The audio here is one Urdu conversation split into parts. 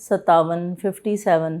57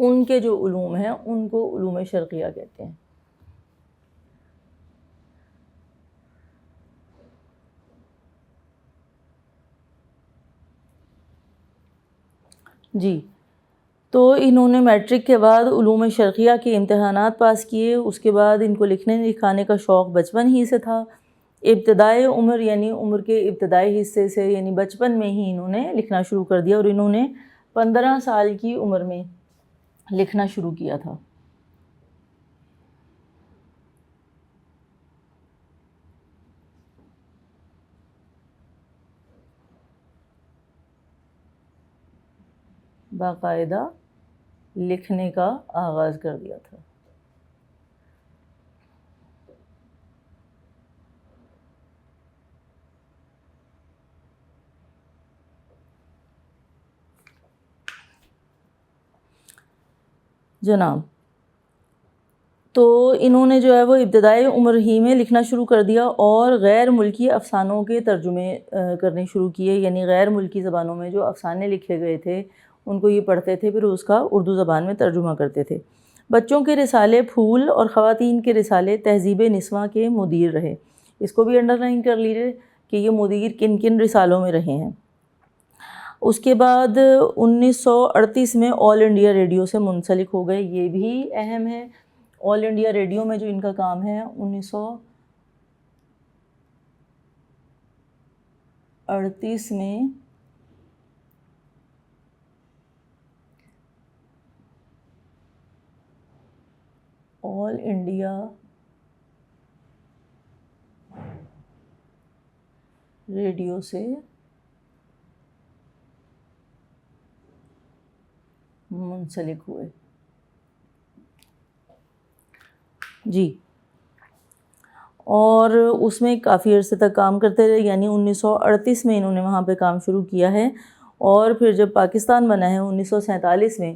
ان کے جو علوم ہیں ان کو علوم شرقیہ کہتے ہیں. جی، تو انہوں نے میٹرک کے بعد علوم شرقیہ کے امتحانات پاس کیے. اس کے بعد ان کو لکھنے لکھانے کا شوق بچپن ہی سے تھا. ابتدائی عمر یعنی عمر کے ابتدائی حصے سے یعنی بچپن میں ہی انہوں نے لکھنا شروع کر دیا اور انہوں نے 15 سال کی عمر میں لکھنا شروع کیا تھا. باقاعدہ لکھنے کا آغاز کر دیا تھا. جناب، تو انہوں نے جو ہے وہ ابتدائی عمر ہی میں لکھنا شروع کر دیا اور غیر ملکی افسانوں کے ترجمے کرنے شروع کیے. یعنی غیر ملکی زبانوں میں جو افسانے لکھے گئے تھے ان کو یہ پڑھتے تھے، پھر اس کا اردو زبان میں ترجمہ کرتے تھے. بچوں کے رسالے پھول اور خواتین کے رسالے تہذیب نسواں کے مدیر رہے. اس کو بھی انڈر لائن کر لیجیے کہ یہ مدیر کن کن رسالوں میں رہے ہیں. اس کے بعد 1938 میں آل انڈیا ریڈیو سے منسلک ہو گئے. یہ بھی اہم ہے. آل انڈیا ریڈیو میں جو ان کا کام ہے 1938 میں آل انڈیا ریڈیو سے منسلک ہوئے. جی، اور اس میں کافی عرصے تک کام کرتے رہے. یعنی 1938 میں انہوں نے وہاں پہ کام شروع کیا ہے اور پھر جب پاکستان بنا ہے 1947 میں،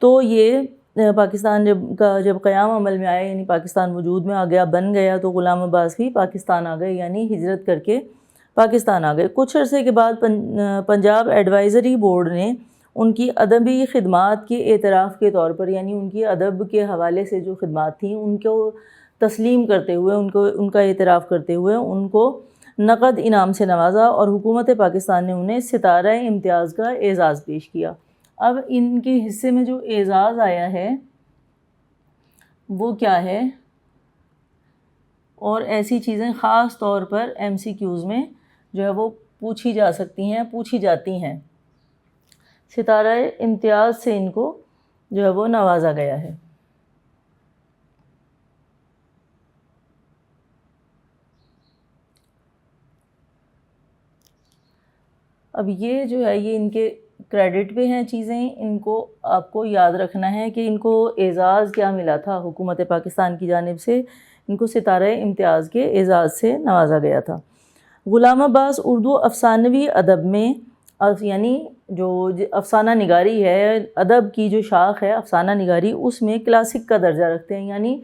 تو یہ پاکستان جب قیام عمل میں آیا یعنی پاکستان وجود میں آ گیا، بن گیا، تو غلام عباس بھی پاکستان آ گئے. یعنی ہجرت کر کے پاکستان آ گئے. کچھ عرصے کے بعد پنجاب ایڈوائزری بورڈ نے ان کی ادبی خدمات کے اعتراف کے طور پر، یعنی ان کی ادب کے حوالے سے جو خدمات تھیں ان کو تسلیم کرتے ہوئے، ان کا اعتراف کرتے ہوئے ان کو نقد انعام سے نوازا اور حکومت پاکستان نے انہیں ستارہ امتیاز کا اعزاز پیش کیا. اب ان کے حصے میں جو اعزاز آیا ہے وہ کیا ہے؟ اور ایسی چیزیں خاص طور پر ایم سی کیوز میں جو ہے وہ پوچھی جا سکتی ہیں، پوچھی جاتی ہیں. ستارہ امتیاز سے ان کو جو ہے وہ نوازا گیا ہے. اب یہ جو ہے یہ ان کے کریڈٹ پہ ہیں چیزیں. ان کو آپ کو یاد رکھنا ہے کہ ان کو اعزاز کیا ملا تھا حکومت پاکستان کی جانب سے. ان کو ستارہ امتیاز کے اعزاز سے نوازا گیا تھا. غلام عباس اردو افسانوی ادب میں یعنی جو افسانہ نگاری ہے، ادب کی جو شاخ ہے افسانہ نگاری، اس میں کلاسک کا درجہ رکھتے ہیں. یعنی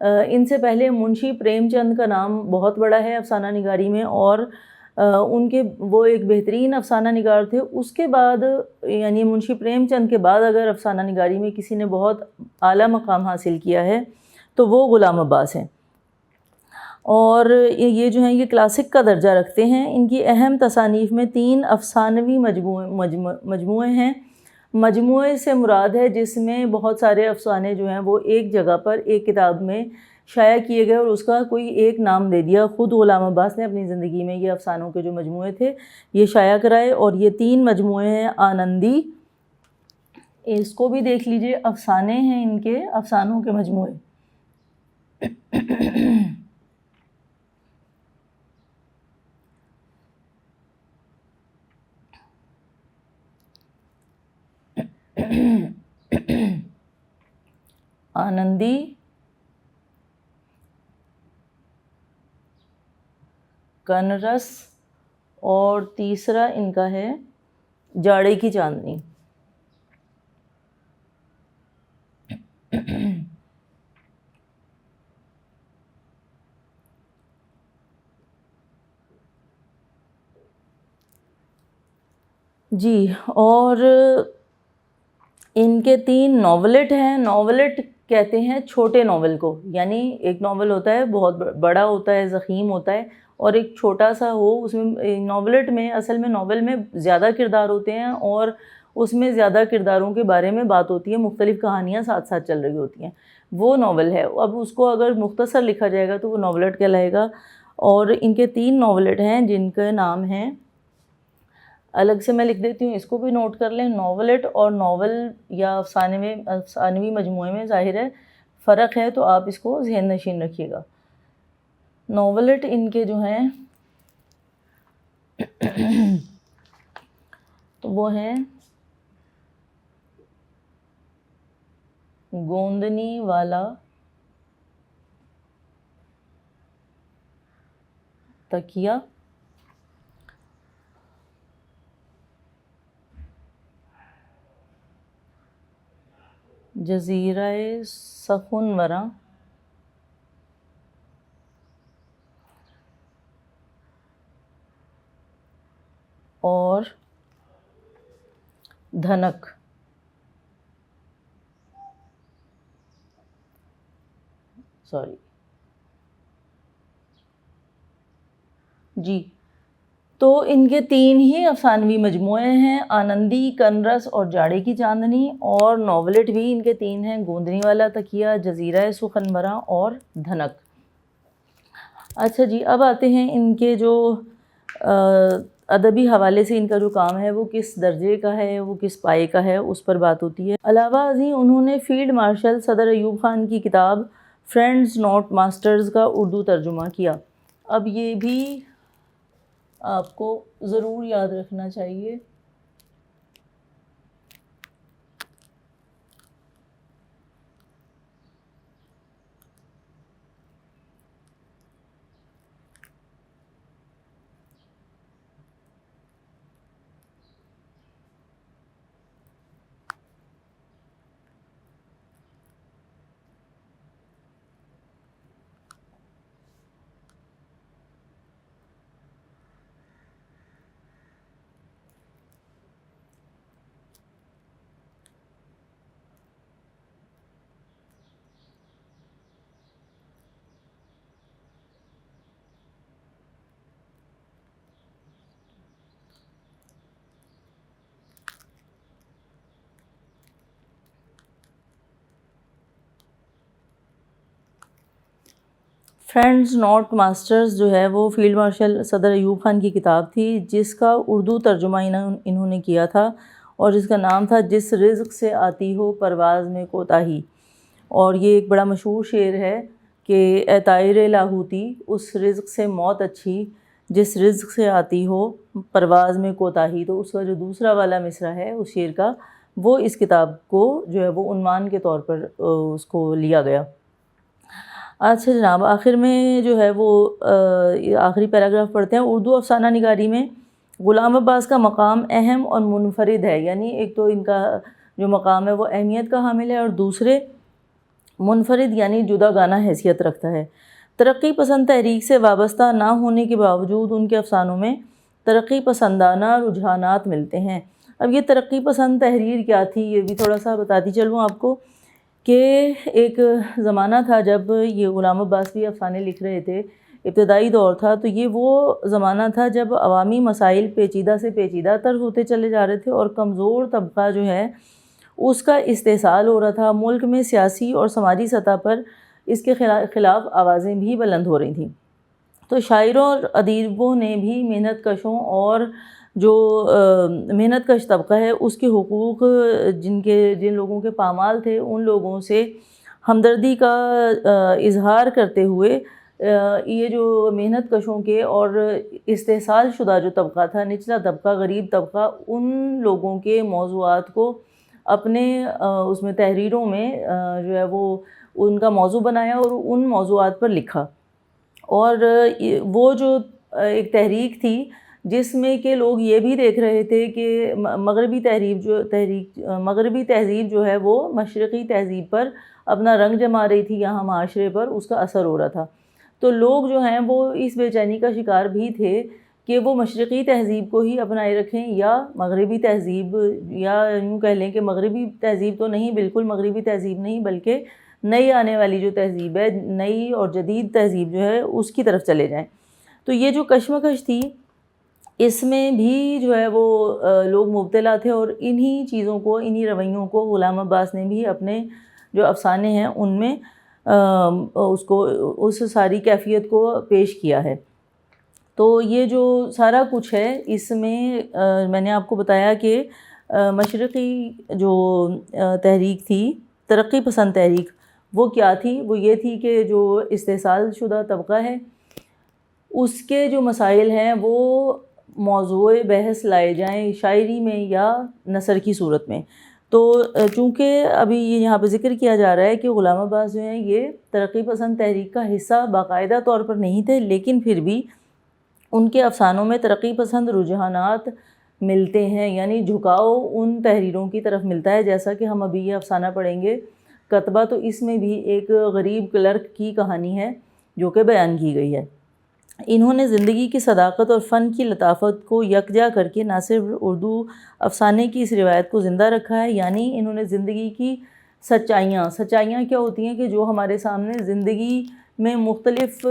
ان سے پہلے منشی پریم چند کا نام بہت بڑا ہے افسانہ نگاری میں، اور ان کے وہ ایک بہترین افسانہ نگار تھے. اس کے بعد یعنی منشی پریم چند کے بعد اگر افسانہ نگاری میں کسی نے بہت اعلیٰ مقام حاصل کیا ہے تو وہ غلام عباس ہیں. اور یہ جو ہیں یہ کلاسک کا درجہ رکھتے ہیں. ان کی اہم تصانیف میں 3 افسانوی مجموعے ہیں. مجموعے سے مراد ہے جس میں بہت سارے افسانے جو ہیں وہ ایک جگہ پر ایک کتاب میں شائع کیے گئے اور اس کا کوئی ایک نام دے دیا. خود غلام عباس نے اپنی زندگی میں یہ افسانوں کے جو مجموعے تھے یہ شائع کرائے، اور یہ 3 مجموعے ہیں. آنندی، اس کو بھی دیکھ لیجئے، افسانے ہیں ان کے، افسانوں کے مجموعے. آنندی، کنرس، اور تیسرا ان کا ہے جاڑے کی چاندنی. جی، اور ان کے 3 ناولٹ ہیں. ناولٹ کہتے ہیں چھوٹے ناول کو، یعنی ایک ناول ہوتا ہے بہت بڑا ہوتا ہے، ضخیم ہوتا ہے، اور ایک چھوٹا سا ہو. اس میں ناولٹ میں اصل میں ناول میں زیادہ کردار ہوتے ہیں اور اس میں زیادہ کرداروں کے بارے میں بات ہوتی ہے، مختلف کہانیاں ساتھ ساتھ چل رہی ہوتی ہیں. وہ ناول ہے. اب اس کو اگر مختصر لکھا جائے گا تو وہ ناولٹ کہلائے گا. اور ان کے 3 ناولٹ ہیں جن کے نام ہیں، الگ سے میں لکھ دیتی ہوں، اس کو بھی نوٹ کر لیں. ناولٹ اور ناول یا افسانوی مجموعے میں ظاہر ہے فرق ہے، تو آپ اس کو ذہن نشین رکھیے گا. ناولٹ ان کے جو ہیں تو وہ ہیں گوندنی والا تکیہ، جزیرہ سخنورہ، اور دھنک. جی، تو ان کے 3 ہی افسانوی مجموعے ہیں، آنندی، کنرس اور جاڑے کی چاندنی. اور ناولٹ بھی ان کے 3 ہیں، گوندنی والا تکیہ، جزیرہ سخنورہ اور دھنک. اچھا جی، اب آتے ہیں ان کے جو ادبی حوالے سے ان کا جو کام ہے وہ کس درجے کا ہے، وہ کس پائے کا ہے، اس پر بات ہوتی ہے. علاوہ ازیں انہوں نے فیلڈ مارشل صدر ایوب خان کی کتاب فرینڈز ناٹ ماسٹرز کا اردو ترجمہ کیا. اب یہ بھی آپ کو ضرور یاد رکھنا چاہیے. فرینڈز ناٹ ماسٹرز جو ہے وہ فیلڈ مارشل صدر ایوب خان کی کتاب تھی، جس کا اردو ترجمہ انہوں نے کیا تھا، اور جس کا نام تھا جس رزق سے آتی ہو پرواز میں کوتاہی. اور یہ ایک بڑا مشہور شعر ہے کہ اے طائر لاہوتی، اس رزق سے موت اچھی جس رزق سے آتی ہو پرواز میں کوتاہی. تو اس کا جو دوسرا والا مصرع ہے اس شعر کا، وہ اس کتاب کو جو ہے وہ عنوان کے طور پر اس کو لیا گیا. اچھا جناب، آخر میں جو ہے وہ آخری پیراگراف پڑھتے ہیں. اردو افسانہ نگاری میں غلام عباس کا مقام اہم اور منفرد ہے. یعنی ایک تو ان کا جو مقام ہے وہ اہمیت کا حامل ہے، اور دوسرے منفرد یعنی جدا گانہ حیثیت رکھتا ہے. ترقی پسند تحریک سے وابستہ نہ ہونے کے باوجود ان کے افسانوں میں ترقی پسندانہ رجحانات ملتے ہیں. اب یہ ترقی پسند تحریر کیا تھی، یہ بھی تھوڑا سا بتاتی چلوں آپ کو، کہ ایک زمانہ تھا جب یہ غلام عباس بھی افسانے لکھ رہے تھے، ابتدائی دور تھا. تو یہ وہ زمانہ تھا جب عوامی مسائل پیچیدہ سے پیچیدہ تر ہوتے چلے جا رہے تھے، اور کمزور طبقہ جو ہے اس کا استحصال ہو رہا تھا. ملک میں سیاسی اور سماجی سطح پر اس کے خلاف آوازیں بھی بلند ہو رہی تھیں. تو شاعروں اور ادیبوں نے بھی محنت کشوں اور جو محنت کش طبقہ ہے اس کے حقوق، جن لوگوں کے پامال تھے، ان لوگوں سے ہمدردی کا اظہار کرتے ہوئے یہ جو محنت کشوں کے اور استحصال شدہ جو طبقہ تھا، نچلا طبقہ، غریب طبقہ، ان لوگوں کے موضوعات کو اپنے اس میں تحریروں میں جو ہے وہ ان کا موضوع بنایا اور ان موضوعات پر لکھا. اور وہ جو ایک تحریک تھی جس میں کہ لوگ یہ بھی دیکھ رہے تھے کہ مغربی تہذیب جو ہے وہ مشرقی تہذیب پر اپنا رنگ جما رہی تھی، یہاں معاشرے پر اس کا اثر ہو رہا تھا. تو لوگ جو ہیں وہ اس بے چینی کا شکار بھی تھے کہ وہ مشرقی تہذیب کو ہی اپنائے رکھیں یا مغربی تہذیب، یا یوں کہہ لیں کہ مغربی تہذیب تو نہیں، بالکل مغربی تہذیب نہیں، بلکہ نئی آنے والی جو تہذیب ہے، نئی اور جدید تہذیب جو ہے اس کی طرف چلے جائیں۔ تو یہ جو کشمکش تھی اس میں بھی جو ہے وہ لوگ مبتلا تھے، اور انہی چیزوں کو، انہی رویوں کو غلام عباس نے بھی اپنے جو افسانے ہیں ان میں اس ساری کیفیت کو پیش کیا ہے۔ تو یہ جو سارا کچھ ہے اس میں میں نے آپ کو بتایا کہ مشرقی جو تحریک تھی، ترقی پسند تحریک، وہ کیا تھی؟ وہ یہ تھی کہ جو استحصال شدہ طبقہ ہے اس کے جو مسائل ہیں وہ موضوع بحث لائے جائیں شاعری میں یا نثر کی صورت میں۔ تو چونکہ ابھی یہاں پہ ذکر کیا جا رہا ہے کہ غلام عباس جو ہیں یہ ترقی پسند تحریک کا حصہ باقاعدہ طور پر نہیں تھے، لیکن پھر بھی ان کے افسانوں میں ترقی پسند رجحانات ملتے ہیں، یعنی جھکاؤ ان تحریروں کی طرف ملتا ہے، جیسا کہ ہم ابھی یہ افسانہ پڑھیں گے کتبہ، تو اس میں بھی ایک غریب کلرک کی کہانی ہے جو کہ بیان کی گئی ہے۔ انہوں نے زندگی کی صداقت اور فن کی لطافت کو یکجا کر کے نہ صرف اردو افسانے کی اس روایت کو زندہ رکھا ہے، یعنی انہوں نے زندگی کی سچائیاں کیا ہوتی ہیں کہ جو ہمارے سامنے زندگی میں مختلف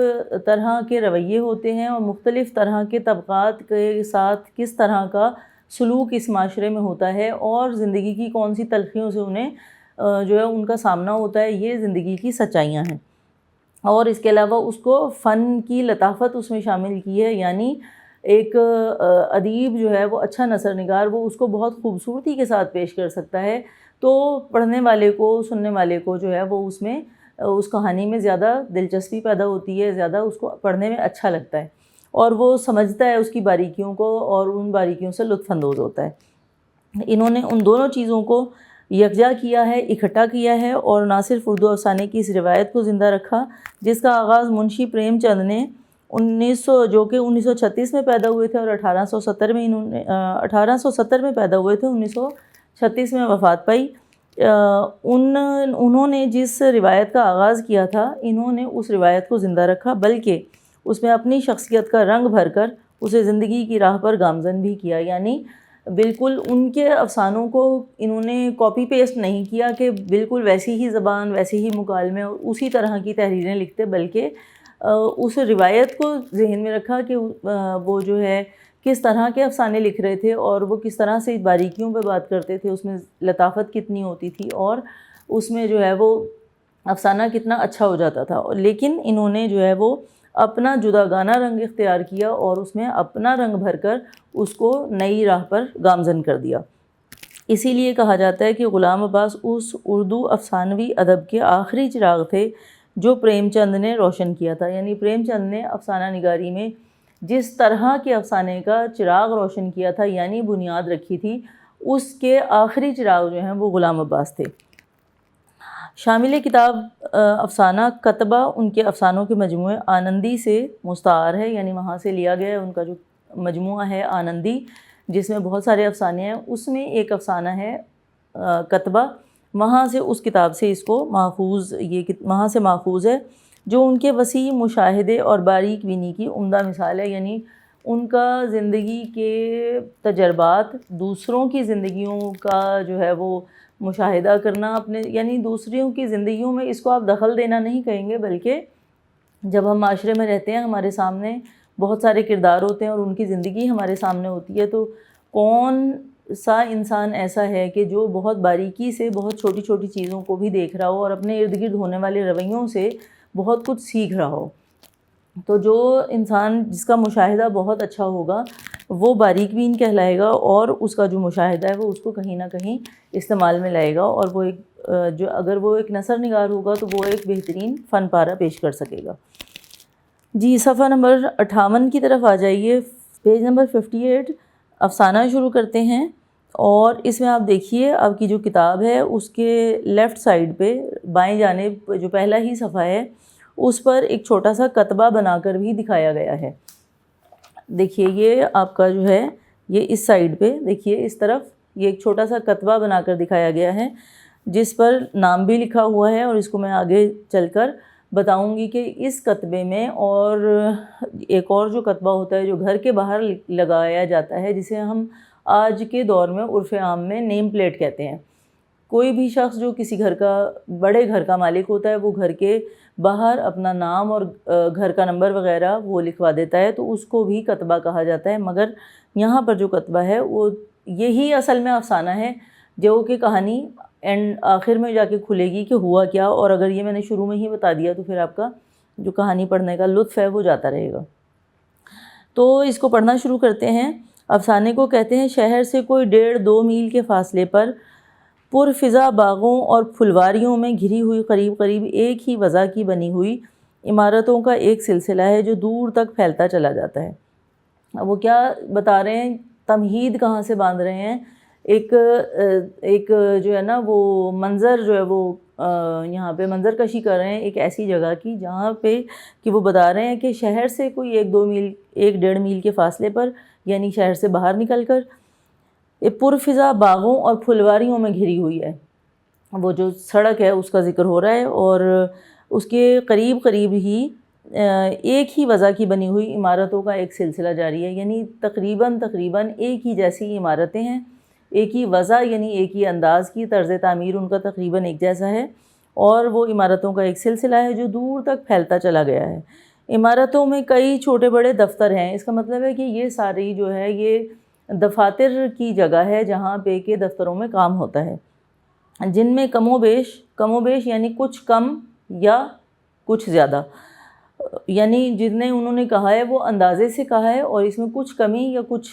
طرح کے رویے ہوتے ہیں اور مختلف طرح کے طبقات کے ساتھ کس طرح کا سلوک اس معاشرے میں ہوتا ہے، اور زندگی کی کون سی تلخیوں سے انہیں جو ہے ان کا سامنا ہوتا ہے، یہ زندگی کی سچائیاں ہیں۔ اور اس کے علاوہ اس کو فن کی لطافت اس میں شامل کی ہے، یعنی ایک ادیب جو ہے وہ اچھا نثر نگار وہ اس کو بہت خوبصورتی کے ساتھ پیش کر سکتا ہے، تو پڑھنے والے کو، سننے والے کو جو ہے وہ اس میں اس کہانی میں زیادہ دلچسپی پیدا ہوتی ہے، زیادہ اس کو پڑھنے میں اچھا لگتا ہے، اور وہ سمجھتا ہے اس کی باریکیوں کو اور ان باریکیوں سے لطف اندوز ہوتا ہے۔ انہوں نے ان دونوں چیزوں کو یکجا کیا ہے، اکٹھا کیا ہے، اور نہ صرف اردو افسانے کی اس روایت کو زندہ رکھا جس کا آغاز منشی پریم چند نے جو کہ 1936 میں پیدا ہوئے تھے اور 1870 میں پیدا ہوئے تھے، 1936 میں وفات پائی۔ انہوں نے جس روایت کا آغاز کیا تھا، انہوں نے اس روایت کو زندہ رکھا، بلکہ اس میں اپنی شخصیت کا رنگ بھر کر اسے زندگی کی راہ پر گامزن بھی کیا، یعنی بالکل ان کے افسانوں کو انہوں نے کاپی پیسٹ نہیں کیا کہ بالکل ویسی ہی زبان، ویسے ہی مکالمے اور اسی طرح کی تحریریں لکھتے، بلکہ اس روایت کو ذہن میں رکھا کہ وہ جو ہے کس طرح کے افسانے لکھ رہے تھے اور وہ کس طرح سے باریکیوں پہ بات کرتے تھے، اس میں لطافت کتنی ہوتی تھی اور اس میں جو ہے وہ افسانہ کتنا اچھا ہو جاتا تھا۔ لیکن انہوں نے جو ہے وہ اپنا جداگانہ رنگ اختیار کیا اور اس میں اپنا رنگ بھر کر اس کو نئی راہ پر گامزن کر دیا۔ اسی لیے کہا جاتا ہے کہ غلام عباس اس اردو افسانوی ادب کے آخری چراغ تھے جو پریم چند نے روشن کیا تھا، یعنی پریم چند نے افسانہ نگاری میں جس طرح کے افسانے کا چراغ روشن کیا تھا، یعنی بنیاد رکھی تھی، اس کے آخری چراغ جو ہیں وہ غلام عباس تھے۔ شامل کتاب افسانہ کتبہ ان کے افسانوں کے مجموعے آنندی سے مستعار ہے، یعنی وہاں سے لیا گیا ہے، ان کا جو مجموعہ ہے آنندی جس میں بہت سارے افسانے ہیں، اس میں ایک افسانہ ہے کتبہ، وہاں سے اس کتاب سے اس کو وہاں سے ماخوذ ہے، جو ان کے وسیع مشاہدے اور باریک بینی کی عمدہ مثال ہے، یعنی ان کا زندگی کے تجربات، دوسروں کی زندگیوں کا جو ہے وہ مشاہدہ کرنا اپنے، یعنی دوسروں کی زندگیوں میں اس کو آپ دخل دینا نہیں کہیں گے، بلکہ جب ہم معاشرے میں رہتے ہیں ہمارے سامنے بہت سارے کردار ہوتے ہیں اور ان کی زندگی ہمارے سامنے ہوتی ہے، تو کون سا انسان ایسا ہے کہ جو بہت باریکی سے بہت چھوٹی چھوٹی چیزوں کو بھی دیکھ رہا ہو اور اپنے ارد گرد ہونے والے رویوں سے بہت کچھ سیکھ رہا ہو؟ تو جو انسان جس کا مشاہدہ بہت اچھا ہوگا وہ باریک بین کہلائے گا، اور اس کا جو مشاہدہ ہے وہ اس کو کہیں نہ کہیں استعمال میں لائے گا، اور وہ اگر وہ ایک نثر نگار ہوگا تو وہ ایک بہترین فن پارہ پیش کر سکے گا۔ جی صفحہ نمبر 58 کی طرف آ جائیے، پیج نمبر 58، افسانہ شروع کرتے ہیں، اور اس میں آپ دیکھیے آپ کی جو کتاب ہے اس کے لیفٹ سائڈ پہ بائیں جانب جو پہلا ہی صفحہ ہے اس پر ایک چھوٹا سا کتبہ بنا کر بھی دکھایا گیا ہے۔ دیکھیے یہ آپ کا جو ہے یہ اس سائڈ پہ دیکھیے، اس طرف یہ ایک چھوٹا سا کتبہ بنا کر دکھایا گیا ہے جس پر نام بھی لکھا ہوا ہے، اور اس کو میں آگے چل کر بتاؤں گی کہ اس کتبے میں اور ایک اور جو کتبہ ہوتا ہے جو گھر کے باہر لگایا جاتا ہے، جسے ہم آج کے دور میں عرف عام میں نیم پلیٹ کہتے ہیں۔ کوئی بھی شخص جو کسی بڑے گھر کا مالک ہوتا ہے، وہ گھر کے باہر اپنا نام اور گھر کا نمبر وغیرہ وہ لکھوا دیتا ہے، تو اس کو بھی کتبہ کہا جاتا ہے۔ مگر یہاں پر جو کتبہ ہے وہ یہی اصل میں افسانہ ہے، جو کہ کہانی آخر میں جا کے کھلے گی کہ ہوا کیا، اور اگر یہ میں نے شروع میں ہی بتا دیا تو پھر آپ کا جو کہانی پڑھنے کا لطف ہے وہ جاتا رہے گا۔ تو اس کو پڑھنا شروع کرتے ہیں۔ افسانے کو کہتے ہیں شہر سے کوئی 1.5-2 میل کے فاصلے پر پرفضا باغوں اور پھلواریوں میں گھری ہوئی قریب قریب ایک ہی وضع کی بنی ہوئی عمارتوں کا ایک سلسلہ ہے جو دور تک پھیلتا چلا جاتا ہے۔ اب وہ کیا بتا رہے ہیں، تمہید کہاں سے باندھ رہے ہیں، ایک جو ہے نا وہ منظر جو ہے وہ یہاں پہ منظر کشی کر رہے ہیں ایک ایسی جگہ کی جہاں پہ کہ وہ بتا رہے ہیں کہ شہر سے کوئی 1-2 میل 1-1.5 میل کے فاصلے پر، یعنی شہر سے باہر نکل کر پرفضا باغوں اور پھلواریوں میں گھری ہوئی ہے۔ وہ جو سڑک ہے اس کا ذکر ہو رہا ہے، اور اس کے قریب قریب ہی ایک ہی وضع کی بنی ہوئی عمارتوں کا ایک سلسلہ جاری ہے، یعنی تقریباً ایک ہی جیسی عمارتیں ہیں، ایک ہی وضع یعنی ایک ہی انداز کی طرز تعمیر ان کا تقریباً ایک جیسا ہے، اور وہ عمارتوں کا ایک سلسلہ ہے جو دور تک پھیلتا چلا گیا ہے۔ عمارتوں میں کئی چھوٹے بڑے دفتر ہیں، اس کا مطلب ہے کہ یہ ساری جو ہے یہ دفاتر کی جگہ ہے جہاں پہ کہ دفتروں میں کام ہوتا ہے، جن میں کم و بیش یعنی کچھ کم یا کچھ زیادہ، یعنی جتنے انہوں نے کہا ہے وہ اندازے سے کہا ہے، اور اس میں کچھ کمی یا کچھ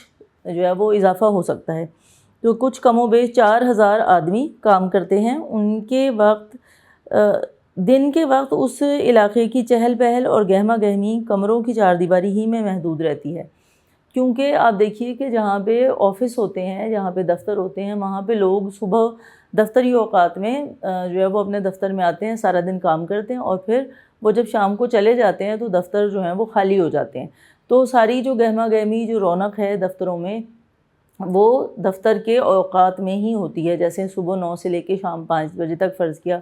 جو ہے وہ اضافہ ہو سکتا ہے۔ تو کچھ کم و بیش 4,000 آدمی کام کرتے ہیں۔ ان کے وقت دن کے وقت اس علاقے کی چہل پہل اور گہما گہمی کمروں کی 4 دیواری ہی میں محدود رہتی ہے، کیونکہ آپ دیکھیے کہ جہاں پہ آفس ہوتے ہیں، جہاں پہ دفتر ہوتے ہیں، وہاں پہ لوگ صبح دفتری اوقات میں جو ہے وہ اپنے دفتر میں آتے ہیں، سارا دن کام کرتے ہیں، اور پھر وہ جب شام کو چلے جاتے ہیں تو دفتر جو ہیں وہ خالی ہو جاتے ہیں۔ تو ساری جو گہما گہمی جو رونق ہے دفتروں میں، وہ دفتر کے اوقات میں ہی ہوتی ہے، جیسے صبح 9 سے لے کے شام 5 بجے تک فرض کیا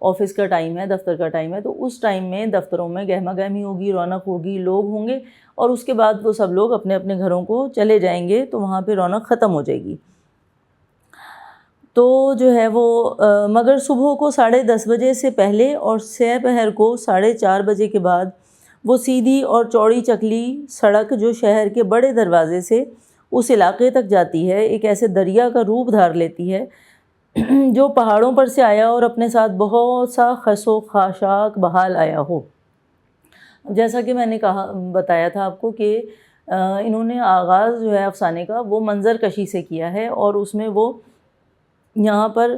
آفس کا ٹائم ہے، دفتر کا ٹائم ہے، تو اس ٹائم میں دفتروں میں گہما گہمی ہوگی، رونق ہوگی، لوگ ہوں گے، اور اس کے بعد وہ سب لوگ اپنے اپنے گھروں کو چلے جائیں گے، تو وہاں پہ رونق ختم ہو جائے گی۔ تو جو ہے وہ مگر صبح کو 10:30 بجے سے پہلے اور سہ پہر کو 4:30 بجے کے بعد وہ سیدھی اور چوڑی چکلی سڑک جو شہر کے بڑے دروازے سے اس علاقے تک جاتی ہے، ایک ایسے دریا کا روپ دھار لیتی ہے جو پہاڑوں پر سے آیا اور اپنے ساتھ بہت سا خس و خاشاک بحال آیا ہو۔ جیسا کہ میں نے بتایا تھا آپ کو کہ انہوں نے آغاز جو ہے افسانے کا وہ منظر کشی سے کیا ہے، اور اس میں وہ یہاں پر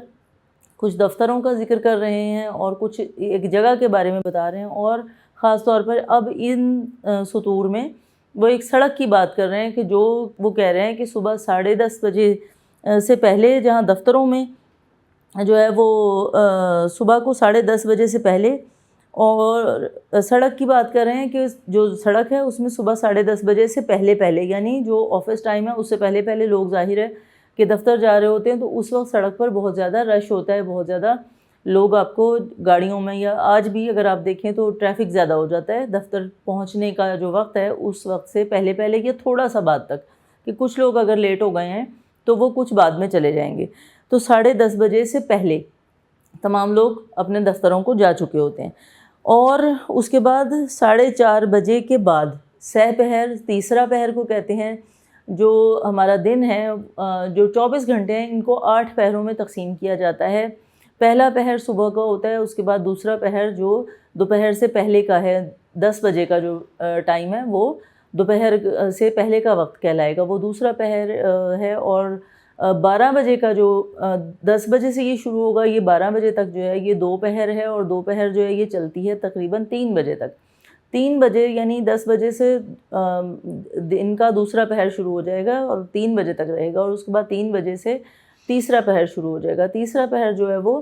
کچھ دفتروں کا ذکر کر رہے ہیں اور کچھ ایک جگہ کے بارے میں بتا رہے ہیں، اور خاص طور پر اب ان سطور میں وہ ایک سڑک کی بات کر رہے ہیں کہ جو وہ کہہ رہے ہیں کہ صبح 10:30 بجے سے پہلے جہاں دفتروں میں جو ہے وہ صبح کو 10:30 بجے سے پہلے، اور سڑک کی بات کر رہے ہیں کہ جو سڑک ہے اس میں صبح 10:30 بجے سے پہلے یعنی جو آفس ٹائم ہے اس سے پہلے لوگ ظاہر ہے کہ دفتر جا رہے ہوتے ہیں، تو اس وقت سڑک پر بہت زیادہ رش ہوتا ہے، بہت زیادہ لوگ آپ کو گاڑیوں میں، یا آج بھی اگر آپ دیکھیں تو ٹریفک زیادہ ہو جاتا ہے دفتر پہنچنے کا جو وقت ہے اس وقت سے پہلے یا تھوڑا سا بعد تک، کہ کچھ لوگ اگر لیٹ ہو گئے ہیں تو وہ کچھ بعد میں چلے جائیں گے۔ تو 10:30 بجے سے پہلے تمام لوگ اپنے دفتروں کو جا چکے ہوتے ہیں، اور اس کے بعد 4:30 بجے کے بعد سہ پہر، تیسرا پہر کو کہتے ہیں، جو ہمارا دن ہے جو 24 گھنٹے ہیں ان کو 8 پہروں میں تقسیم کیا جاتا ہے۔ پہلا پہر صبح کا ہوتا ہے، اس کے بعد دوسرا پہر جو دوپہر سے پہلے کا ہے، 10 بجے کا جو ٹائم ہے وہ دوپہر سے پہلے کا وقت کہلائے گا، وہ دوسرا پہر ہے، اور 12 بجے کا جو 10 بجے سے یہ شروع ہوگا، یہ 12 بجے تک جو ہے یہ 2 پہر ہے، اور 2 پہر جو ہے یہ چلتی ہے تقریباً 3 بجے تک۔ 3 بجے یعنی 10 بجے سے دن کا دوسرا پہر شروع ہو جائے گا اور 3 بجے تک رہے گا، اور اس کے بعد 3 بجے سے تیسرا پہر شروع ہو جائے گا۔ تیسرا پہر جو ہے وہ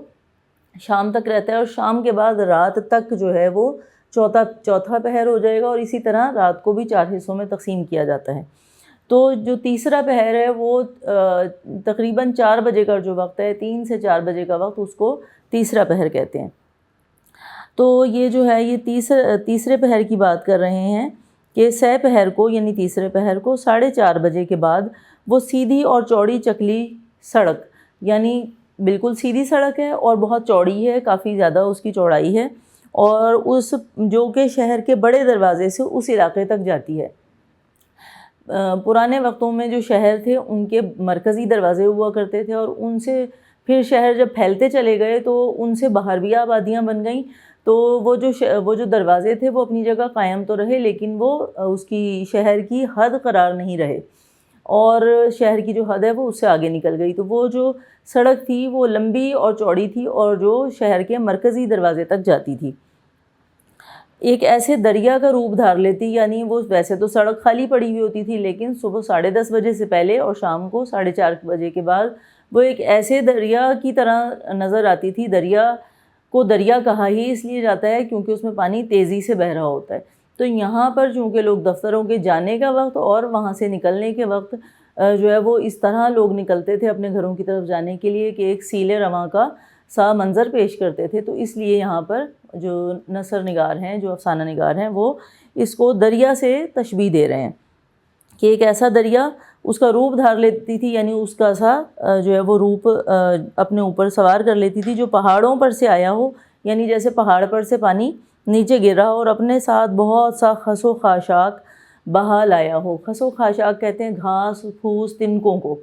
شام تک رہتا ہے، اور شام کے بعد رات تک جو ہے وہ چوتھا پہر ہو جائے گا، اور اسی طرح رات کو بھی 4 حصوں میں تقسیم کیا جاتا ہے۔ تو جو تیسرا پہر ہے وہ تقریباً 4 بجے کا جو وقت ہے، 3 سے 4 بجے کا وقت، اس کو تیسرا پہر کہتے ہیں۔ تو یہ جو ہے یہ تیسرے پہر کی بات کر رہے ہیں کہ سہ پہر کو یعنی تیسرے پہر کو 4:30 بجے کے بعد وہ سیدھی اور چوڑی چکلی سڑک، یعنی بالکل سیدھی سڑک ہے اور بہت چوڑی ہے، کافی زیادہ اس کی چوڑائی ہے، اور اس جو کہ شہر کے بڑے دروازے سے اس علاقے تک جاتی ہے۔ پرانے وقتوں میں جو شہر تھے ان کے مرکزی دروازے ہوا کرتے تھے، اور ان سے پھر شہر جب پھیلتے چلے گئے تو ان سے باہر بھی آبادیاں بن گئیں، تو وہ جو دروازے تھے وہ اپنی جگہ قائم تو رہے، لیکن وہ اس کی شہر کی حد قرار نہیں رہے، اور شہر کی جو حد ہے وہ اس سے آگے نکل گئی۔ تو وہ جو سڑک تھی وہ لمبی اور چوڑی تھی اور جو شہر کے مرکزی دروازے تک جاتی تھی، ایک ایسے دریا کا روپ دھار لیتی، یعنی وہ ویسے تو سڑک خالی پڑی ہوئی ہوتی تھی، لیکن صبح 10:30 بجے سے پہلے اور شام کو 4:30 بجے کے بعد وہ ایک ایسے دریا کی طرح نظر آتی تھی۔ دریا کو دریا کہا ہی اس لیے جاتا ہے کیونکہ اس میں پانی تیزی سے بہہ رہا ہوتا ہے۔ تو یہاں پر چونکہ لوگ دفتروں کے جانے کا وقت اور وہاں سے نکلنے کے وقت جو ہے وہ اس طرح لوگ نکلتے تھے اپنے گھروں کی طرف جانے کے لیے کہ ایک سیل رواں کا سا منظر پیش کرتے تھے، تو اس لیے یہاں پر جو نثر نگار ہیں، جو افسانہ نگار ہیں، وہ اس کو دریا سے تشبیہ دے رہے ہیں کہ ایک ایسا دریا اس کا روپ دھار لیتی تھی، یعنی اس کا سا جو ہے وہ روپ اپنے اوپر سوار کر لیتی تھی، جو پہاڑوں پر سے آیا ہو، یعنی جیسے پہاڑ پر سے پانی نیچے گر رہا ہو اور اپنے ساتھ بہت سا خس و خاشاک بہا لایا ہو۔ خس و خاشاک کہتے ہیں گھاس پھوس تنکوں کو۔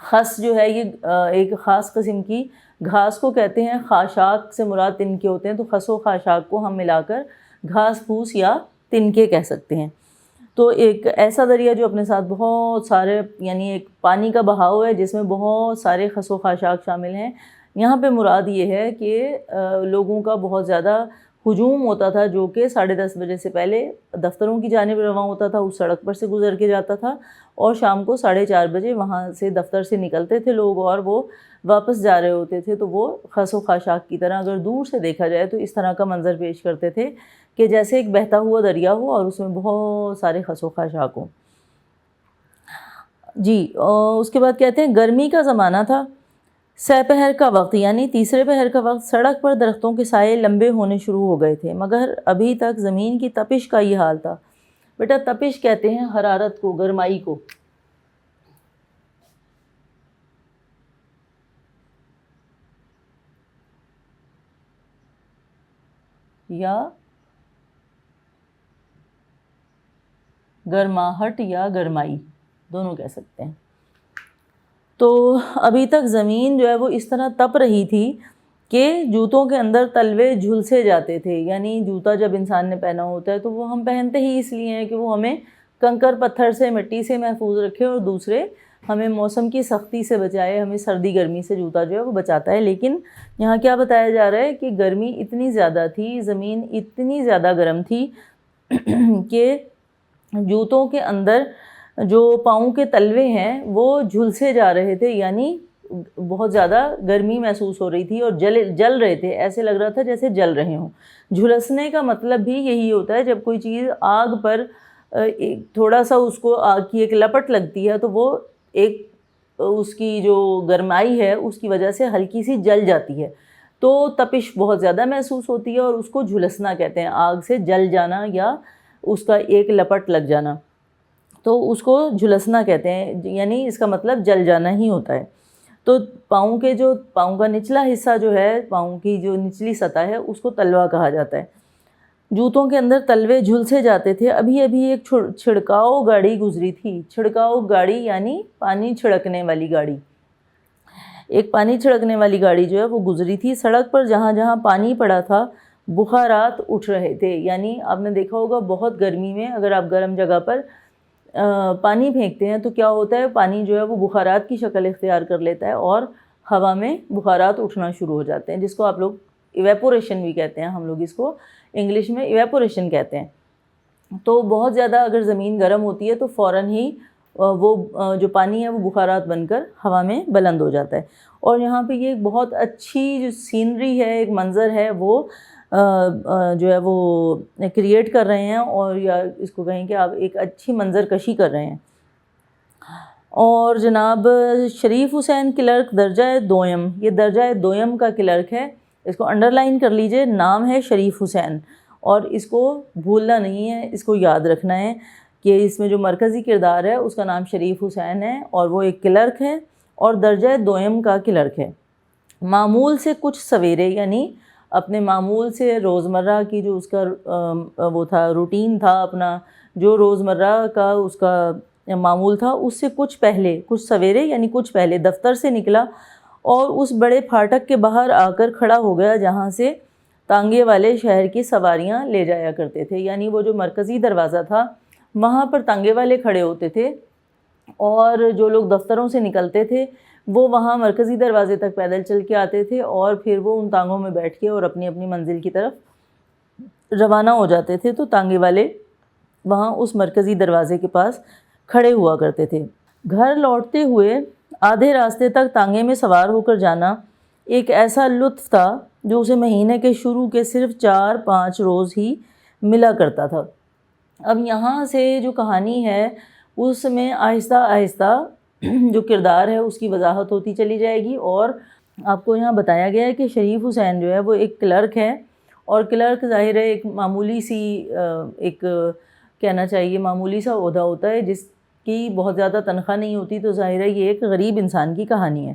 خس جو ہے یہ ایک خاص قسم کی گھاس کو کہتے ہیں، خاشاک سے مراد تنکے ہوتے ہیں، تو خس و خاشاک کو ہم ملا کر گھاس پھوس یا تنکے کہہ سکتے ہیں۔ تو ایک ایسا دریا جو اپنے ساتھ بہت سارے، یعنی ایک پانی کا بہاؤ ہے جس میں بہت سارے خس و خاشاک شامل ہیں۔ یہاں پہ مراد یہ ہے کہ لوگوں کا بہت زیادہ ہجوم ہوتا تھا جو کہ 10:30 بجے سے پہلے دفتروں کی جانب رواں ہوتا تھا، اس سڑک پر سے گزر کے جاتا تھا، اور شام کو 4:30 بجے وہاں سے دفتر سے نکلتے تھے لوگ اور وہ واپس جا رہے ہوتے تھے۔ تو وہ خس و خاشاک کی طرح اگر دور سے دیکھا جائے تو اس طرح کا منظر پیش کرتے تھے کہ جیسے ایک بہتا ہوا دریا ہو اور اس میں بہت سارے خس و خاشاک ہوں۔ جی، اس کے بعد کہتے ہیں گرمی کا زمانہ تھا، سہ پہر کا وقت یعنی تیسرے پہر کا وقت، سڑک پر درختوں کے سائے لمبے ہونے شروع ہو گئے تھے، مگر ابھی تک زمین کی تپش کا یہ حال تھا۔ بیٹا تپش کہتے ہیں حرارت کو، گرمائی کو۔ یا گرماہٹ یا گرمائی دونوں کہہ سکتے ہیں۔ تو ابھی تک زمین جو ہے وہ اس طرح تپ رہی تھی کہ جوتوں کے اندر تلوے جھلسے جاتے تھے، یعنی جوتا جب انسان نے پہنا ہوتا ہے تو وہ ہم پہنتے ہی اس لیے ہیں کہ وہ ہمیں کنکر پتھر سے، مٹی سے محفوظ رکھے، اور دوسرے ہمیں موسم کی سختی سے بچائے، ہمیں سردی گرمی سے جوتا جو ہے وہ بچاتا ہے۔ لیکن یہاں کیا بتایا جا رہا ہے کہ گرمی اتنی زیادہ تھی، زمین اتنی زیادہ گرم تھی کہ جوتوں کے اندر جو پاؤں کے تلوے ہیں وہ جھلسے جا رہے تھے، یعنی بہت زیادہ گرمی محسوس ہو رہی تھی اور جل رہے تھے، ایسے لگ رہا تھا جیسے جل رہے ہوں۔ جھلسنے کا مطلب بھی یہی ہوتا ہے، جب کوئی چیز آگ پر تھوڑا سا اس کو آگ کی ایک لپٹ لگتی ہے تو وہ ایک اس کی جو گرمائی ہے اس کی وجہ سے ہلکی سی جل جاتی ہے، تو تپش بہت زیادہ محسوس ہوتی ہے، اور اس کو جھلسنا کہتے ہیں، آگ سے جل جانا یا اس کا ایک لپٹ لگ جانا، تو اس کو جھلسنا کہتے ہیں، یعنی اس کا مطلب جل جانا ہی ہوتا ہے۔ تو پاؤں کا نچلا حصہ جو ہے، پاؤں کی جو نچلی سطح ہے اس کو تلوا کہا جاتا ہے۔ جوتوں کے اندر تلوے جھلسے جاتے تھے۔ ابھی ابھی ایک چھڑکاؤ گاڑی گزری تھی۔ چھڑکاؤ گاڑی یعنی پانی چھڑکنے والی گاڑی۔ ایک پانی چھڑکنے والی گاڑی جو ہے وہ گزری تھی۔ سڑک پر جہاں جہاں پانی پڑا تھا بخارات اٹھ رہے تھے، یعنی آپ نے دیکھا ہوگا بہت گرمی میں اگر آپ گرم جگہ پر پانی پھینکتے ہیں تو کیا ہوتا ہے، پانی جو ہے وہ بخارات کی شکل اختیار کر لیتا ہے اور ہوا میں بخارات اٹھنا شروع ہو جاتے ہیں، جس کو آپ لوگ ایویپوریشن بھی کہتے ہیں، ہم لوگ اس کو انگلش میں ایویپوریشن کہتے ہیں۔ تو بہت زیادہ اگر زمین گرم ہوتی ہے تو فوراً ہی وہ جو پانی ہے وہ بخارات بن کر ہوا میں بلند ہو جاتا ہے۔ اور یہاں پہ یہ ایک بہت اچھی جو سینری ہے، ایک منظر ہے، وہ جو ہے وہ کریٹ کر رہے ہیں، اور یا اس کو کہیں کہ آپ ایک اچھی منظر کشی کر رہے ہیں۔ اور جناب شریف حسین کلرک درجہ دوئم، یہ درجہ دوئم کا کلرک ہے، اس کو انڈر لائن کر لیجئے، نام ہے شریف حسین، اور اس کو بھولنا نہیں ہے، اس کو یاد رکھنا ہے کہ اس میں جو مرکزی کردار ہے اس کا نام شریف حسین ہے، اور وہ ایک کلرک ہے اور درجہ دوئم کا کلرک ہے۔ معمول سے کچھ سویرے، یعنی اپنے معمول سے روزمرہ کی جو اس کا وہ تھا، روٹین تھا اپنا، جو روزمرہ کا اس کا معمول تھا، اس سے کچھ پہلے، کچھ سویرے یعنی کچھ پہلے دفتر سے نکلا اور اس بڑے پھاٹک کے باہر آ کر کھڑا ہو گیا جہاں سے تانگے والے شہر کی سواریاں لے جایا کرتے تھے۔ یعنی وہ جو مرکزی دروازہ تھا وہاں پر تانگے والے کھڑے ہوتے تھے، اور جو لوگ دفتروں سے نکلتے تھے وہ وہاں مرکزی دروازے تک پیدل چل کے آتے تھے، اور پھر وہ ان تانگوں میں بیٹھ کے اور اپنی اپنی منزل کی طرف روانہ ہو جاتے تھے۔ تو تانگے والے وہاں اس مرکزی دروازے کے پاس کھڑے ہوا کرتے تھے۔ گھر لوٹتے ہوئے آدھے راستے تک تانگے میں سوار ہو کر جانا ایک ایسا لطف تھا جو اسے مہینے کے شروع کے صرف 4-5 روز ہی ملا کرتا تھا۔ اب یہاں سے جو کہانی ہے اس میں آہستہ آہستہ جو کردار ہے اس کی وضاحت ہوتی چلی جائے گی، اور آپ کو یہاں بتایا گیا ہے کہ شریف حسین جو ہے وہ ایک کلرک ہے، اور کلرک ظاہر ہے ایک معمولی سی ایک کہنا چاہیے معمولی سا عہدہ ہوتا ہے جس کی بہت زیادہ تنخواہ نہیں ہوتی، تو ظاہر ہے یہ ایک غریب انسان کی کہانی ہے،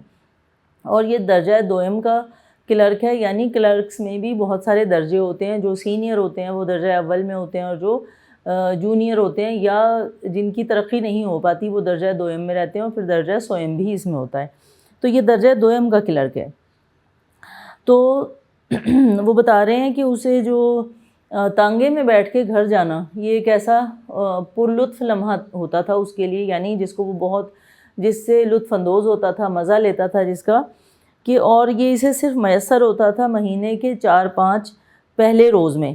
اور یہ درجہ دوئم کا کلرک ہے۔ یعنی کلرکس میں بھی بہت سارے درجے ہوتے ہیں، جو سینئر ہوتے ہیں وہ درجہ اول میں ہوتے ہیں، اور جو جونیئر ہوتے ہیں یا جن کی ترقی نہیں ہو پاتی وہ درجہ دوئم میں رہتے ہیں، اور پھر درجہ سوئم بھی اس میں ہوتا ہے۔ تو یہ درجہ دوئم کا کلرک ہے۔ تو وہ بتا رہے ہیں کہ اسے جو تانگے میں بیٹھ کے گھر جانا یہ ایک ایسا پرلطف لمحہ ہوتا تھا اس کے لیے، یعنی جس کو وہ بہت، جس سے لطف اندوز ہوتا تھا، مزہ لیتا تھا جس کا، کہ اور یہ اسے صرف میسر ہوتا تھا مہینے کے 4-5 پہلے روز میں،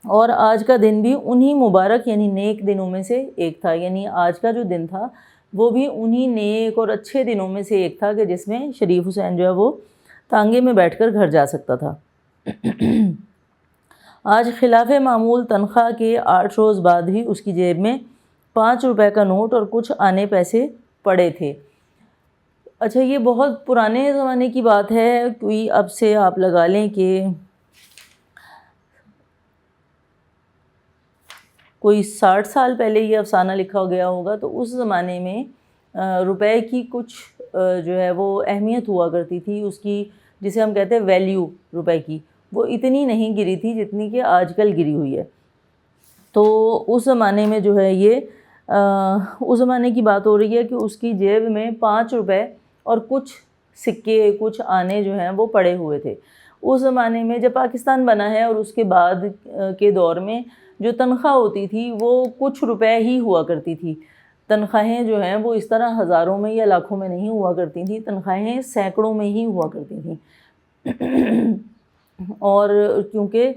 اور آج کا دن بھی انہی مبارک یعنی نیک دنوں میں سے ایک تھا۔ یعنی آج کا جو دن تھا وہ بھی انہی نیک اور اچھے دنوں میں سے ایک تھا کہ جس میں شریف حسین جو ہے وہ تانگے میں بیٹھ کر گھر جا سکتا تھا۔ آج خلاف معمول تنخواہ کے 8 روز بعد ہی اس کی جیب میں 5 روپے کا نوٹ اور کچھ آنے پیسے پڑے تھے۔ اچھا، یہ بہت پرانے زمانے کی بات ہے، کوئی اب سے آپ لگا لیں کہ کوئی 60 سال پہلے یہ افسانہ لکھا گیا ہوگا، تو اس زمانے میں روپے کی کچھ جو ہے وہ اہمیت ہوا کرتی تھی، اس کی جسے ہم کہتے ہیں ویلیو روپے کی، وہ اتنی نہیں گری تھی جتنی کہ آج کل گری ہوئی ہے۔ تو اس زمانے میں جو ہے یہ اس زمانے کی بات ہو رہی ہے کہ اس کی جیب میں 5 روپے اور کچھ سکے، کچھ آنے جو ہیں وہ پڑے ہوئے تھے۔ اس زمانے میں جب پاکستان بنا ہے اور اس کے بعد کے دور میں جو تنخواہ ہوتی تھی وہ کچھ روپے ہی ہوا کرتی تھی۔ تنخواہیں جو ہیں وہ اس طرح ہزاروں میں یا لاکھوں میں نہیں ہوا کرتی تھیں، تنخواہیں سینکڑوں میں ہی ہوا کرتی تھیں۔ اور کیونکہ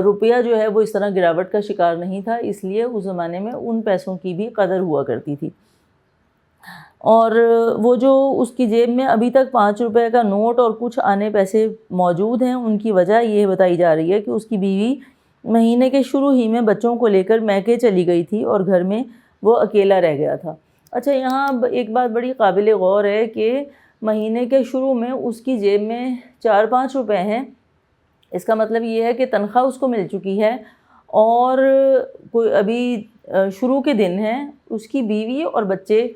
روپیہ جو ہے وہ اس طرح گراوٹ کا شکار نہیں تھا، اس لیے اس زمانے میں ان پیسوں کی بھی قدر ہوا کرتی تھی۔ اور وہ جو اس کی جیب میں ابھی تک 5 روپے کا نوٹ اور کچھ آنے پیسے موجود ہیں، ان کی وجہ یہ بتائی جا رہی ہے کہ اس کی بیوی مہینے کے شروع ہی میں بچوں کو لے کر میکے چلی گئی تھی اور گھر میں وہ اکیلا رہ گیا تھا۔ اچھا، یہاں ایک بات بڑی قابل غور ہے کہ مہینے کے شروع میں اس کی جیب میں 4-5 روپے ہیں، اس کا مطلب یہ ہے کہ تنخواہ اس کو مل چکی ہے، اور کوئی ابھی شروع کے دن ہیں، اس کی بیوی اور بچے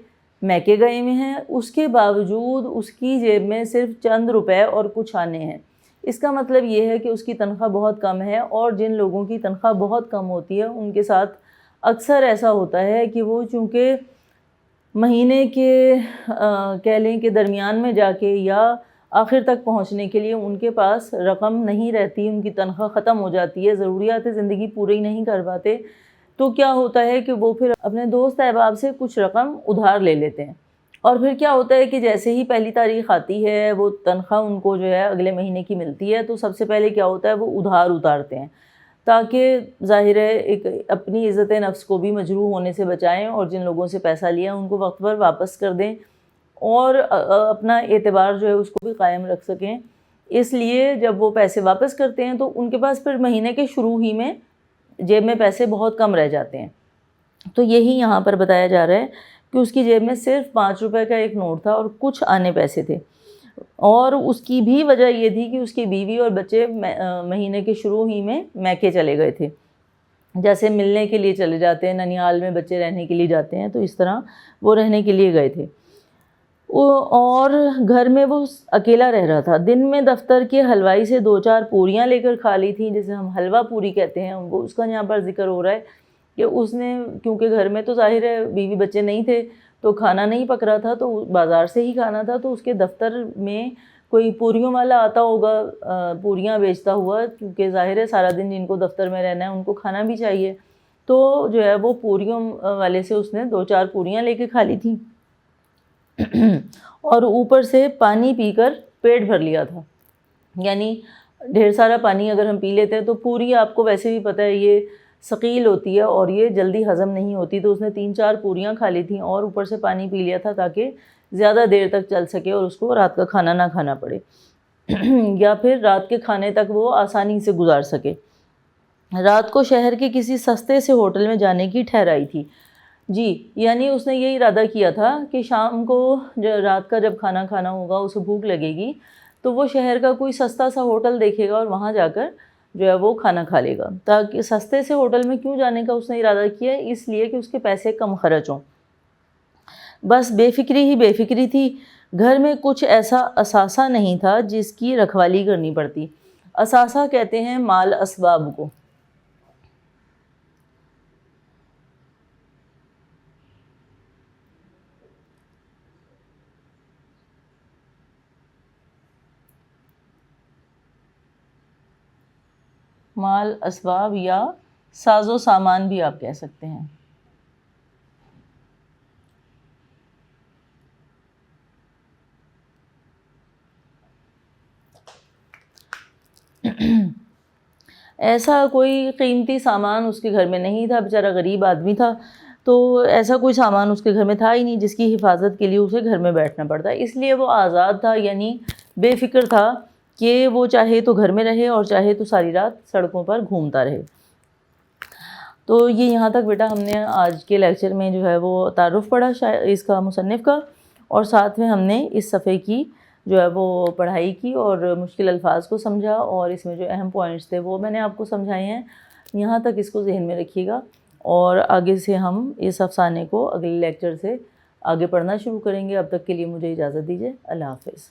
میکے گئے ہوئے ہیں، اس کے باوجود اس کی جیب میں صرف چند روپے اور کچھ آنے ہیں۔ اس کا مطلب یہ ہے کہ اس کی تنخواہ بہت کم ہے، اور جن لوگوں کی تنخواہ بہت کم ہوتی ہے ان کے ساتھ اکثر ایسا ہوتا ہے کہ وہ چونکہ مہینے کے کہہ لیں کہ درمیان میں جا کے یا آخر تک پہنچنے کے لیے ان کے پاس رقم نہیں رہتی، ان کی تنخواہ ختم ہو جاتی ہے، ضروریات زندگی پوری نہیں کر پاتے، تو کیا ہوتا ہے کہ وہ پھر اپنے دوست احباب سے کچھ رقم ادھار لے لیتے ہیں، اور پھر کیا ہوتا ہے کہ جیسے ہی پہلی تاریخ آتی ہے وہ تنخواہ ان کو جو ہے اگلے مہینے کی ملتی ہے، تو سب سے پہلے کیا ہوتا ہے وہ ادھار اتارتے ہیں، تاکہ ظاہر ہے ایک اپنی عزت نفس کو بھی مجروح ہونے سے بچائیں، اور جن لوگوں سے پیسہ لیا ان کو وقت پر واپس کر دیں، اور اپنا اعتبار جو ہے اس کو بھی قائم رکھ سکیں۔ اس لیے جب وہ پیسے واپس کرتے ہیں تو ان کے پاس پھر مہینے کے شروع ہی میں جیب میں پیسے بہت کم رہ جاتے ہیں۔ تو یہی یہاں پر بتایا جا رہا ہے کہ اس کی جیب میں صرف 5 روپے کا ایک نوٹ تھا اور کچھ آنے پیسے تھے۔ اور اس کی بھی وجہ یہ تھی کہ اس کی بیوی اور بچے مہینے کے شروع ہی میں میکے چلے گئے تھے، جیسے ملنے کے لیے چلے جاتے ہیں، ننیال میں بچے رہنے کے لیے جاتے ہیں، تو اس طرح وہ رہنے کے لیے گئے تھے۔ اور گھر میں وہ اکیلا رہ رہا تھا۔ دن میں دفتر کے حلوائی سے 2-4 پوریاں لے کر کھا لی تھیں، جسے ہم حلوہ پوری کہتے ہیں، وہ اس کا یہاں پر ذکر ہو رہا ہے کہ اس نے، کیونکہ گھر میں تو ظاہر ہے بیوی بچے نہیں تھے تو کھانا نہیں پک رہا تھا، تو بازار سے ہی کھانا تھا، تو اس کے دفتر میں کوئی پوریوں والا آتا ہوگا پوریاں بیچتا ہوا، کیونکہ ظاہر ہے سارا دن جن کو دفتر میں رہنا ہے ان کو کھانا بھی چاہیے، تو جو ہے وہ پوریوں والے سے اس نے 2-4 پوریاں لے کے کھا لی تھیں اور اوپر سے پانی پی کر پیٹ بھر لیا تھا۔ یعنی ڈھیر سارا پانی اگر ہم پی لیتے ہیں تو پوری، آپ کو ویسے بھی پتہ ہے یہ ثقیل ہوتی ہے اور یہ جلدی ہضم نہیں ہوتی، تو اس نے 3-4 پوریاں کھا لی تھیں اور اوپر سے پانی پی لیا تھا تاکہ زیادہ دیر تک چل سکے اور اس کو رات کا کھانا نہ کھانا پڑے یا پھر رات کے کھانے تک وہ آسانی سے گزار سکے۔ رات کو شہر کے کسی سستے سے ہوٹل میں جانے کی ٹھہرائی تھی۔ جی، یعنی اس نے یہ ارادہ کیا تھا کہ شام کو رات کا جب کھانا کھانا ہوگا، اسے بھوک لگے گی تو وہ شہر کا کوئی سستا سا ہوٹل دیکھے گا اور وہاں جا کر جو ہے وہ کھانا کھا لے گا۔ تاکہ سستے سے ہوٹل میں کیوں جانے کا اس نے ارادہ کیا؟ اس لیے کہ اس کے پیسے کم خرچ ہوں۔ بس بے فکری ہی بے فکری تھی۔ گھر میں کچھ ایسا اثاثہ نہیں تھا جس کی رکھوالی کرنی پڑتی۔ اثاثہ کہتے ہیں مال اسباب کو۔ مال اسباب یا ساز و سامان بھی آپ کہہ سکتے ہیں۔ ایسا کوئی قیمتی سامان اس کے گھر میں نہیں تھا، بیچارہ غریب آدمی تھا، تو ایسا کوئی سامان اس کے گھر میں تھا ہی نہیں جس کی حفاظت کے لیے اسے گھر میں بیٹھنا پڑتا، اس لیے وہ آزاد تھا، یعنی بے فکر تھا کہ وہ چاہے تو گھر میں رہے اور چاہے تو ساری رات سڑکوں پر گھومتا رہے۔ تو یہ یہاں تک بیٹا ہم نے آج کے لیکچر میں جو ہے وہ تعارف پڑھا اس کا، مصنف کا، اور ساتھ میں ہم نے اس صفحے کی جو ہے وہ پڑھائی کی اور مشکل الفاظ کو سمجھا، اور اس میں جو اہم پوائنٹس تھے وہ میں نے آپ کو سمجھائے ہیں۔ یہاں تک اس کو ذہن میں رکھیے گا، اور آگے سے ہم اس افسانے کو اگلے لیکچر سے آگے پڑھنا شروع کریں گے۔ اب تک کے لیے مجھے اجازت دیجیے، اللہ حافظ۔